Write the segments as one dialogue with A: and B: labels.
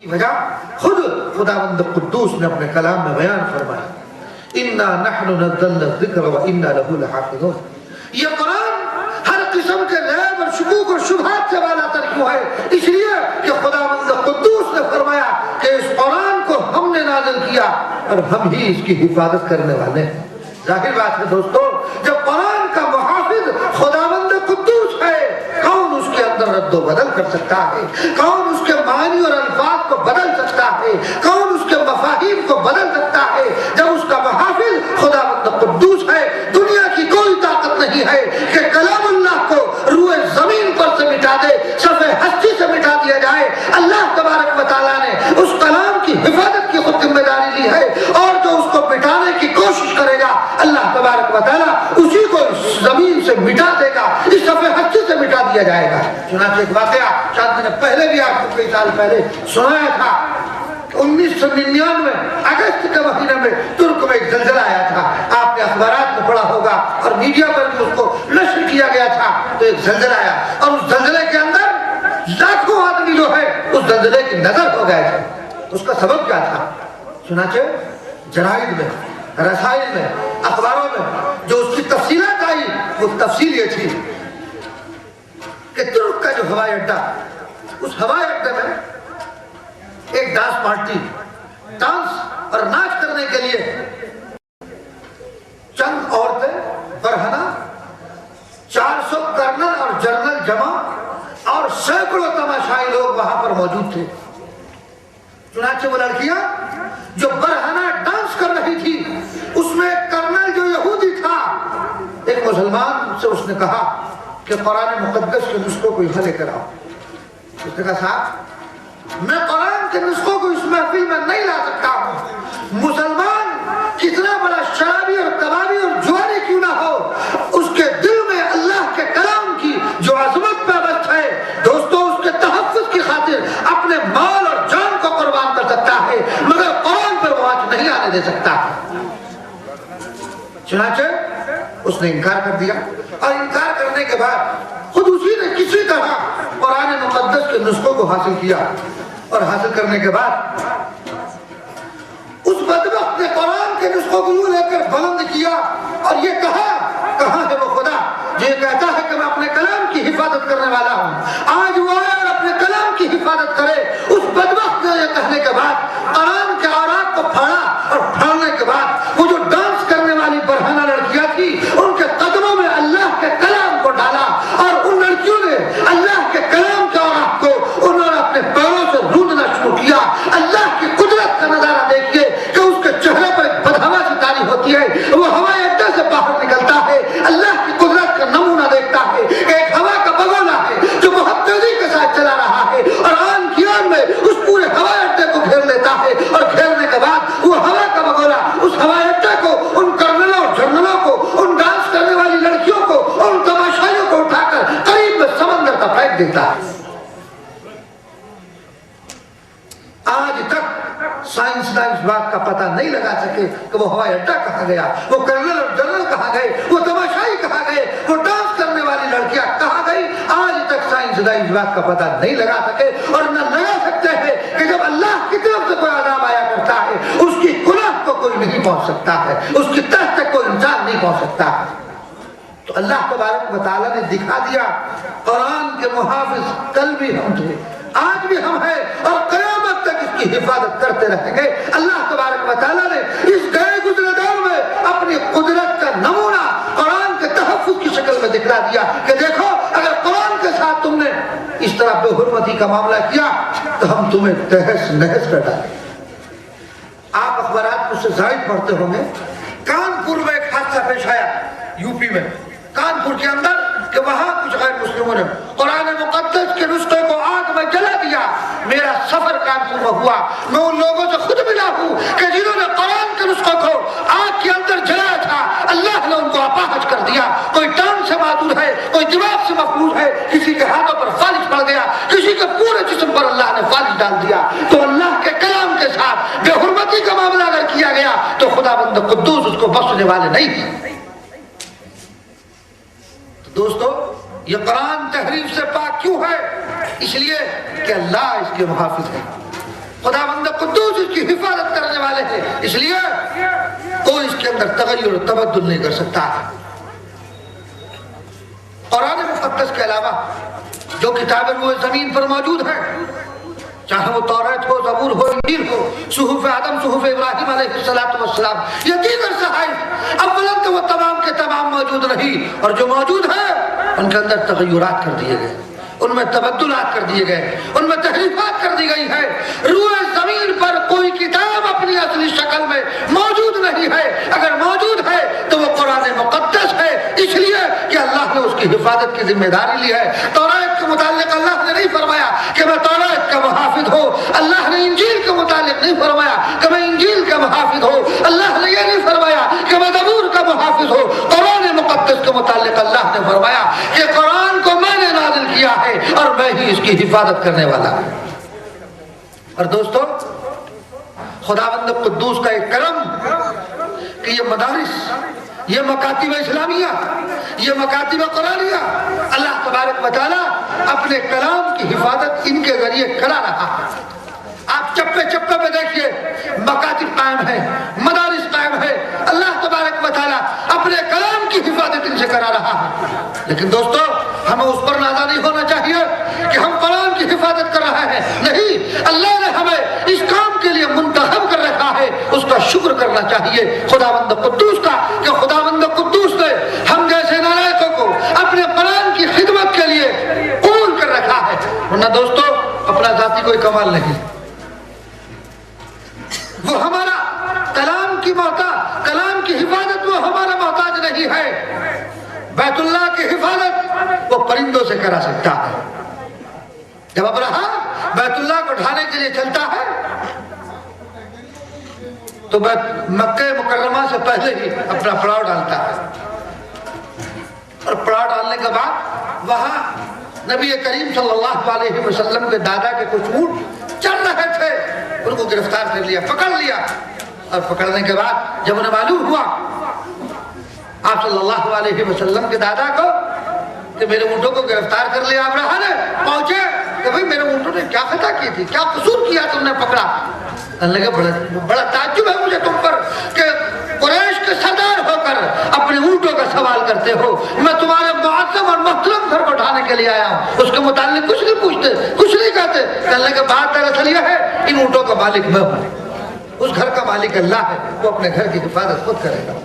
A: کی وجہ خود خداوند قدوس نے اپنے کلام میں بیان فرمایا، اِنَّا نَحْنُ نَزَّلْنَا الذِّكْرَ وَإِنَّا لَهُ لَحَافِظُونَ۔ یہ قرآن ہر قسم کے ریب اور شکوک اور شبہات سے بالا تر کیوں ہے؟ اس لیے کہ خداوند قدوس نے فرمایا کہ اس قرآن کو ہم نے نازل کیا اور ہم ہی اس کی حفاظت کرنے والے ہیں۔ ظاہر بات ہے دوستو، جب قرآن کا محافظ خداوند قدوس ہے، کون اس کے اندر رد و بدل کر سکتا ہے؟ کون اس کے معنی اور الفاظ کو بدل سکتا ہے؟ کون اس کے مفاہیم کو بدل سکتا ہے؟ جب اس کا محافظ خداوند قدوس ہے، دنیا کی کوئی طاقت نہیں ہے کہ کلام اللہ کو روئے زمین پر سے مٹا دے، صفحہ ہستی سے مٹا دیا جائے۔ اللہ تبارک و تعالیٰ نے اس کلام کی حفاظت کی خود ذمہ داری لی ہے، اور جو اس کو مٹانے کی کوشش کرے گا اللہ تبارک و تعالیٰ اسی کو زمین سے مٹا دے گا، اس صفحہ ہستی سے مٹا دیا جائے گا۔ چنانچہ ایک واقعہ شاید میں نے پہلے بھی آپ کو کئی سال پہلے سنایا تھا، 1999 اگست کے مہینے میں ترک میں ایک زلزلہ آیا تھا۔ آپ نے اخبارات میں پڑھا ہوگا اور میڈیا پر بھی اس کو نشر کیا گیا تھا۔ تو ایک زلزلہ آیا اور اس زلزلے کے اندر لاکھوں آدمی جو ہے اس زلزلے کی نظر ہو گئے تھے۔ اس کا سبب کیا تھا؟ چنانچہ جرائد میں، رسائل میں، اخباروں میں جو اس کی تفصیلات آئی، وہ تفصیل یہ تھی کہ ترک کا جو ہوائی اڈہ، اس ہوائی اڈے میں ایک ڈانس پارٹی ڈانس اور ناچ کرنے کے لیے چند عورتیں برہنہ، 400 کرنل اور جنرل جمع اور سینکڑوں تماشائی لوگ وہاں پر موجود تھے۔ چنانچہ وہ لڑکیاں جو برہنہ ڈانس کر رہی تھی، اس میں ایک کرنل جو یہودی تھا، ایک مسلمان سے اس نے کہا کہ قرآن مقدس کے نسخوں کو یہاں لے کر آؤ۔ اس نے کہا صاحب میں قرآن کے نسخوں کو اس محفل میں نہیں لا سکتا ہوں، مسلمان کتنا بڑا شرابی اور کبابی اور جواری کیوں نہ ہو، اس کے دل میں اللہ کے کلام کی جو عظمت پابند ہے دوستو، اس کے تحفظ کی خاطر اپنے مال اور جان کو قربان کر سکتا ہے، مگر قرآن پر وہ آنچ نہیں آنے دے سکتا۔ چنانچہ اس نے انکار کر دیا، اور انکار کرنے کے بعد خود اسی نے کسی طرح قرآن مقدس کے نسخوں کو حاصل کیا، اور حاصل کرنے کے بعد اس بدبخت نے قرآن کے نسخوں کو یوں لے کر بلند کیا اور یہ کہا، کہاں ہے وہ خدا جو یہ کہتا ہے کہ میں اپنے کلام کی حفاظت کرنے والا ہوں؟ آج وہ آئے اور اپنے کلام کی حفاظت کرے۔ اس بدبخت نے یہ کہنے کے بعد قرآن کے اوراق کو پھاڑا، اور پھاڑنے کے بعد وہ جو ڈانس کرنے والی برہنہ لڑکیاں تھی ان کے قدموں میں اللہ کے کلام کو ڈالا، اور ان لڑکیوں نے اللہ کے کلام کے اوراق کو انہوں نے اپنے پیروں سے روندنا شروع کیا۔ اللہ کی قدرت کا نظارہ دیکھیے کہ اس کے چہرے پر ایک بدہوا سی تاری ہوتی ہے، وہ ہوائی اڈے سے باہر نکلتا ہے، اللہ کی قدرت کا نمونہ دیکھتا ہے کہ ایک ہوا کا بگولا ہے جو بہت تیزی کے ساتھ چلا رہا ہے، اور آن کی آن میں اس پورے ہوائی اڈے کو گھیر لیتا ہے، اور گھیرنے کے بعد وہ ہوا کا بگولا اس ہوائی اڈے کو، ان کرنلوں اور جنرلوں کو، ان ڈانس کرنے والی لڑکیوں کو، ان تماشائیوں کو اٹھا کر قریب میں سمندر کا پھینک دیتا ہے۔ آج تک سائنسداں اس بات کا پتہ نہیں لگا سکے کہ وہ ہوائی اڈہ کہاں گیا، وہ کرنل اور جنرل کہاں گئے، وہ تماشائی کہاں گئے، وہ ڈانس کرنے والی لڑکیاں کہاں گئی۔ آج تک سائنسداں اس بات کا پتہ نہیں لگا سکے، اور نہ لگا سکتے ہیں کہ جب اللہ کی طرف سے کوئی عذاب آیا کرتا ہے اس کی کلاه کو کوئی نہیں پہنچ سکتا ہے، اس کی تہ تک کوئی انسان نہیں پہنچ سکتا ہے۔ تو اللہ تبارک و تعالیٰ نے دکھا دیا قرآن کے محافظ کل بھی ہم تھے، آج بھی ہم ہیں، اور قیامت تک اس کی حفاظت کرتے رہیں گے۔ اللہ تبارک و تعالیٰ نے اس گئے گزرے دور میں اپنی قدرت کا نمونہ قرآن کے تحفظ کی شکل میں دکھا دیا کہ دیکھو اگر قرآن کے ساتھ تم نے اس طرح بے حرمتی کا معاملہ کیا تو ہم تمہیں تہس نہس کر ڈالیں۔ آپ اخبارات مجھ سے زائد پڑھتے ہوں گے، کانپور میں ایک حادثہ پیش آیا، یوپی میں، کانپور کے اندر، کہ وہاں کچھ غیر مسلموں نے قرآن مقدس کے نسخے کو آگ میں جلا دیا۔ میرا سفر کانپور میں ہوا، میں ان لوگوں سے خود ملا ہوں کہ جنہوں نے قرآن کے نسخے کو آگ کے اندر جلایا تھا، اللہ نے ان کو اپاہج کر دیا۔ کوئی ٹانگ سے معذور ہے، کوئی دماغ سے مفلوج ہے، کسی کے ہاتھوں پر فالج پڑ گیا، کسی کے پورے جسم پر اللہ نے فالج ڈال دیا۔ تو اللہ کے کلام کے ساتھ بے حرمتی کا معاملہ اگر کیا گیا تو خداوند قدوس اس کو بخشنے والے نہیں ہیں۔ دوستو یہ قرآن تحریف سے پاک کیوں ہے؟ اس لیے کہ اللہ اس کے محافظ ہے۔ خداوند قدوس اس کی حفاظت کرنے والے ہیں، اس لیے کوئی اس کے اندر تغیر و تبدل نہیں کر سکتا ہے۔ قرآن مقدس کے علاوہ جو کتابیں وہ زمین پر موجود ہیں، چاہے وہ توریت ہو، زبور ہو، انجیل ہو، صحف آدم، صحف ابراہیم علیہ السلام، یہ دیگر صحائف، اولاً تو وہ تمام کے تمام موجود نہیں، اور جو موجود ہیں ان کے اندر تغیرات کر دیے گئے، ان میں تبدلات کر دیے گئے، ان میں تحریفات کر دی گئی ہے۔ روئے زمین پر کوئی کتاب اپنی اصلی شکل میں موجود نہیں ہے، اگر موجود ہے تو وہ قرآن مقدس ہے، اس لیے کہ اللہ نے اس کی حفاظت کی ذمہ داری لی ہے۔ توریت کے متعلق اللہ نے نہیں فرمایا کہ میں توریت کا محافظ ہوں، اللہ نے انجیل کے متعلق نہیں فرمایا کہ میں انجیل کا محافظ ہوں، اللہ نے یہ نہیں فرمایا کہ میں زبور کا محافظ ہوں۔ قرآن مقدس کے متعلق اللہ نے فرمایا کہ قرآن کو میں نے نازل کیا ہے اور میں ہی اس کی حفاظت کرنے والا ہوں۔ اور دوستو، خداوند قدوس کا ایک کرم کہ یہ مدارس، یہ مکاتب اسلامیہ، یہ مکاتب قرآنیہ، اللہ تبارک و تعالیٰ اپنے کلام کی حفاظت ان کے ذریعے کرا رہا ہے۔ آپ چپے چپے پہ دیکھیے، مکاتب قائم ہے، مدارس قائم ہے، اللہ تبارک و تعالیٰ اپنے کلام کی حفاظت ان سے کرا رہا ہے۔ لیکن دوستو، ہمیں اس پر نازا نہیں ہونا چاہیے کہ ہم قرآن کی حفاظت کر رہے ہیں، نہیں، اللہ نے ہمیں اس کام کے لیے منتخب کر رکھا ہے، اس کا شکر کرنا چاہیے خداوند قدوس کا، کہ خداوند قدوس نے ہم جیسے نالائقوں کو اپنے قرآن کی خدمت کے لیے قبول کر رکھا ہے۔ ورنہ دوستو، اپنا ذاتی کوئی کمال نہیں، وہ ہمارا کلام کی حفاظت وہ ہمارا محتاج نہیں ہے۔ بیت اللہ کی حفاظت وہ پرندوں سے کرا سکتا ہے۔ جب ابرہا بیت اللہ کو ڈھانے کے لیے چلتا ہے تو مکہ مکرمہ سے پہلے ہی اپنا پڑاؤ ڈالتا ہے، اور پڑاؤ ڈالنے کے بعد وہاں نبی کریم صلی اللہ علیہ وسلم کے دادا کے کچھ اونٹ چل رہے تھے، ان کو گرفتار کر لیا، پکڑ لیا، اور پکڑنے کے بعد جب انہیں معلوم ہوا آپ صلی اللہ علیہ وسلم کے دادا کو کہ میرے اونٹوں کو گرفتار کر لیا ابرہا نے، پہنچے کہ بھئی میرے اونٹوں نے کیا خطا کی تھی، کیا قصور کیا تم نے پکڑا؟ اللہ کہ بڑا تعجب ہے مجھے تم پر کہ قریش کے سردار ہو کر اپنے اونٹوں کا سوال کرتے ہو، میں تمہارے معظم اور محترم گھر کو ڈھانے کے لیے آیا ہوں، اس کے متعلق کچھ نہیں پوچھتے، کچھ نہیں کہتے۔ اللہ کے بات دراصل یہ ہے، ان اونٹوں کا مالک میں ہوں، اس گھر کا مالک اللہ ہے، وہ اپنے گھر کی حفاظت خود کرے گا۔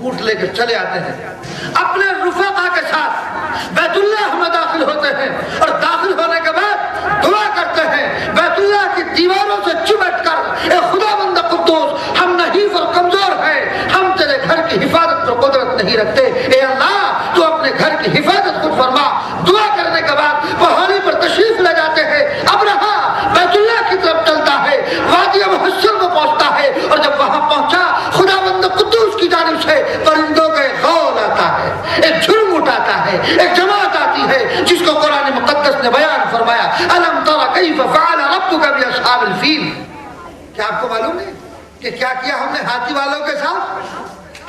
A: اونٹ لے کر چلے آتے ہیں، اپنے رفقا کے ساتھ بیت اللہ میں داخل ہوتے ہیں، اور داخل ہونے کے بعد دعا کرتے ہیں، بیت اللہ کی دیواروں سے چمٹ کر، اے خداوند قدوس، ہم نحیف اور کمزور ہیں، ہم تیرے گھر کی حفاظت پر قدرت نہیں رکھتے، اے اللہ تو اپنے گھر کی حفاظت خود فرما۔ دعا کرنے کے بعد پہاڑی پر تشریف لے جاتے ہیں، ابرہا بیت اللہ کی طرف چلتا ہے، وادی محشر میں پہنچتا ہے، اور جب وہاں پہنچا خداوند قدوس کی جانب سے پرندوں کا ایک غول آتا ہے، ایک جھرمٹ آتا ہے، ایک جماعت آتی ہے، جس کو قرآن مقدس نے بیان فرمایا، الم تر کیف فعل ربک باصحاب الفیل۔ کیا آپ کو معلوم ہے کہ کیا کیا ہم نے ہاتھی والوں کے ساتھ؟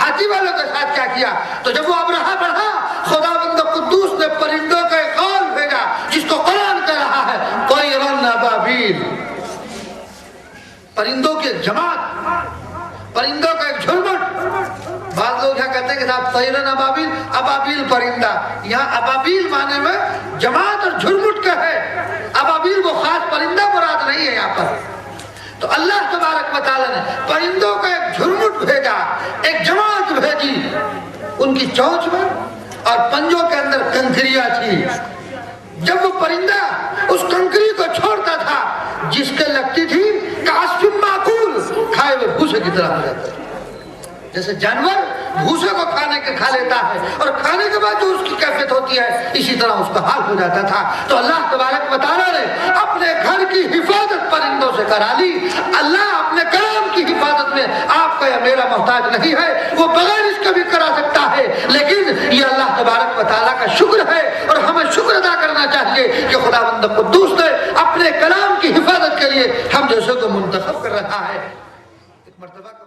A: ہاتھی والوں کے ساتھ کیا کیا؟ تو جب وہ ابرہا بڑھا، خداوند قدوس نے پرندوں کا ایک غول بھیجا، جس کو قرآن کہہ رہا ہے طیرن ابابیل، پرندوں کی ایک جماعت، پرندوں کا ایک جھرمٹ۔ بعض لوگ یہاں کہتے ہیں کہ صاحب طیرن ابابیل، ابابیل پرندہ، یہاں ابابیل معنی میں جماعت اور جھرمٹ کا ہے، ابابیل وہ خاص پرندہ مراد نہیں ہے یہاں پر۔ تو اللہ تبارک و تعالیٰ نے پرندوں کا ایک جھرمٹ بھیجا، ایک جماعت بھیجی، ان کی چونچ میں اور پنجوں کے اندر کنکریاں تھی۔ جب وہ پرندہ اس کنکری کو چھوڑتا تھا، جس کے لگتی تھی کعصف معقول، کھائے ہوئے بھوسے کی طرح ہو جاتا ہے۔ جیسے جانور بھوسے کو کھا لیتا ہے اور کھانے کے بعد جو اس کی کیفیت ہوتی ہے، اسی طرح اس کا حال ہو جاتا تھا۔ تو اللہ تبارک و تعالیٰ نے اپنے گھر کی حفاظت پرندوں سے کرا لی۔ اللہ اپنے کلام کی حفاظت میں آپ کا یا میرا محتاج نہیں ہے، وہ بغیر اس کے بھی کرا سکتا ہے، لیکن یہ اللہ تبارک و تعالیٰ کا شکر ہے، اور ہمیں شکر ادا کرنا چاہیے کہ خداوند قدوس نے اپنے کلام کی حفاظت کے لیے ہم جیسے کو منتخب کر رکھا ہے۔ ایک مرتبہ